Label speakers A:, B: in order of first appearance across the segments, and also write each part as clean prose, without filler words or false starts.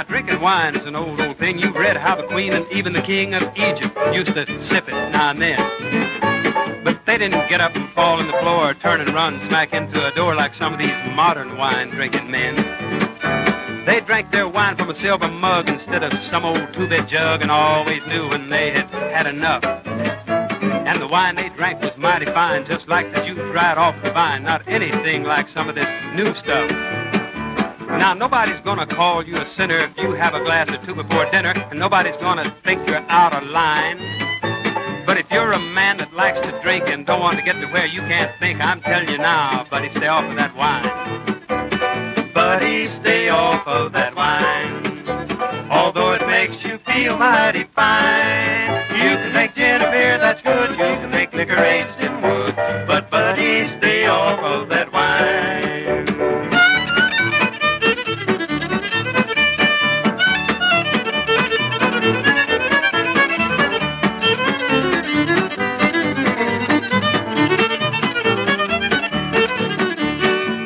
A: Now, drinking wine is an old thing. You've read how the queen and even the king of Egypt used to sip it now and then. But they didn't get up and fall on the floor or turn and run smack into a door like some of these modern wine-drinking men. They drank their wine from a silver mug instead of some old two-bit jug and always knew when they had had enough. And the wine they drank was mighty fine, just like the juice right off the vine, not anything like some of this new stuff. Now, nobody's gonna call you a sinner if you have a glass or two before dinner, and nobody's gonna think you're out of line. But if you're a man that likes to drink and don't want to get to where you can't think, I'm telling you now, buddy, stay off of that wine. Buddy, stay off of that wine. Although it makes you feel mighty fine. You can make gin or beer, that's good. You can make liquor aged in wood. But buddy, stay off of that wine.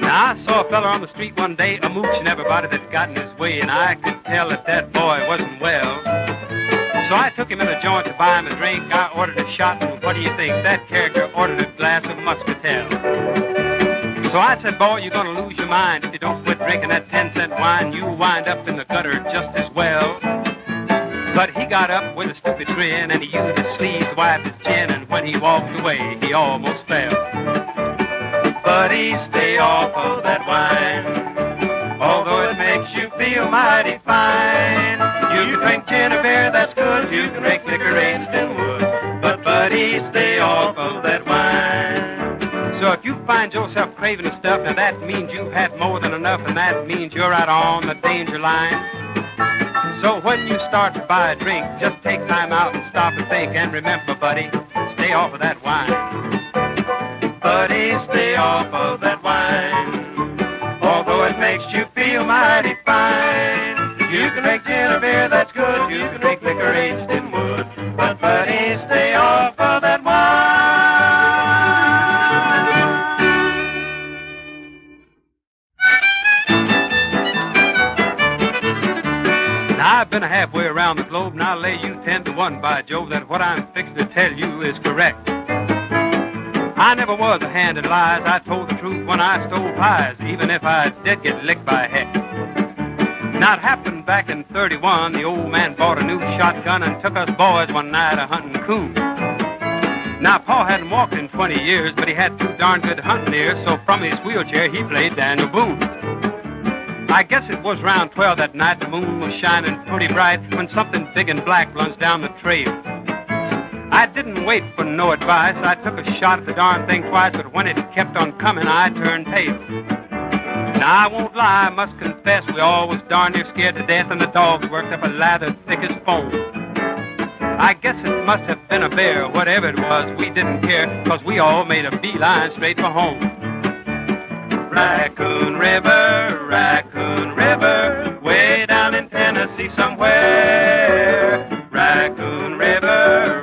A: I saw a fella on the street one day, a mooching everybody that got in his way, and I could tell that that boy wasn't well. So I took him in a joint to buy him a drink. I ordered a shot, and what do you think? That character ordered a glass of muscatel. So I said, boy, you're going to lose your mind if you don't quit drinking that 10-cent wine. You'll wind up in the gutter just as well. But he got up with a stupid grin, and he used his sleeve to wipe his chin, and when he walked away, he almost fell. Buddy, stay off of that wine, although it makes you feel mighty fine. You can drink gin or beer, that's good. You can make liquor aged in wood. But buddy, stay off of that wine. So if you find yourself craving the stuff, now that means you've had more than enough, and that means you're out on the danger line. So when you start to buy a drink, just take time out and stop and think. And remember, buddy, stay off of that wine. Buddy, stay off of that wine, although it makes you feel mighty fine. You can make gin or beer, that's good. You can make liquor aged in wood. But buddy, stay off of that wine. Now, I've been halfway around the globe, and I'll lay you 10 to 1, by Jove, that what I'm fixing to tell you is correct. I never was a hand in lies. I told the truth when I stole pies, even if I did get licked by a heck. Now, it happened back in 31. The old man bought a new shotgun and took us boys one night a-hunting coon. Now, Pa hadn't walked in 20 years, but he had 2 darn good hunting ears, so from his wheelchair he played Daniel Boone. I guess it was round 12 that night. The moon was shining pretty bright when something big and black runs down the trail. I didn't wait for no advice. I took a shot at the darn thing twice, but when it kept on coming, I turned pale. Now, I won't lie, I must confess, we all was darn near scared to death, and the dogs worked up a lather thick as foam. I guess it must have been a bear. Whatever it was, we didn't care, 'cause we all made a beeline straight for home. Racoon River, way down in Tennessee somewhere. Raccoon River,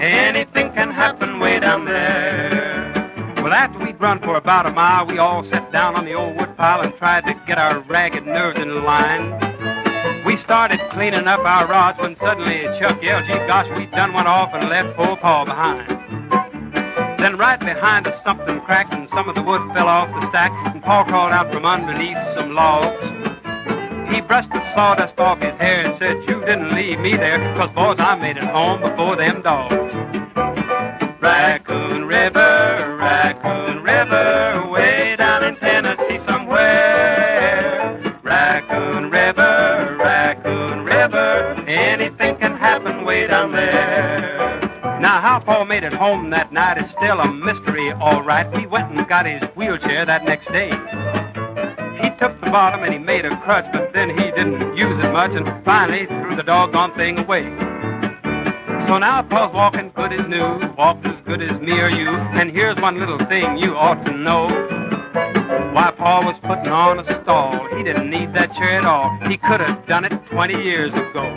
A: anything can happen way down there. Well, after we'd run for about a mile, we all sat down on the old wood pile and tried to get our ragged nerves in line. We started cleaning up our rods when suddenly Chuck yelled, gee gosh, we done went off and left poor Pa behind. Then right behind us something cracked and some of the wood fell off the stack, and Pa crawled out from underneath some logs. He brushed the sawdust off his hair and said, you didn't leave me there, 'cause boys, I made it home before them dogs. Raccoon River, way down in Tennessee somewhere. Raccoon River, anything can happen way down there. Now, how Pa made it home that night is still a mystery, all right. We went and got his wheelchair that next day. He took the bottom and he made a crutch, but then he didn't use it much, and finally threw the doggone thing away. So now Pa's walking good as new, walked as good as me or you, and here's one little thing you ought to know. Why Pa was putting on a stall, he didn't need that chair at all. He could have done it 20 years ago.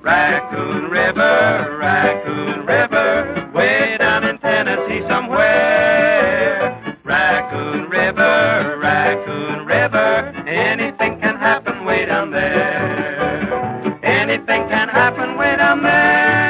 A: Racoon River, way down in Tennessee somewhere. Raccoon River, anything can way down there. Anything can happen way down there.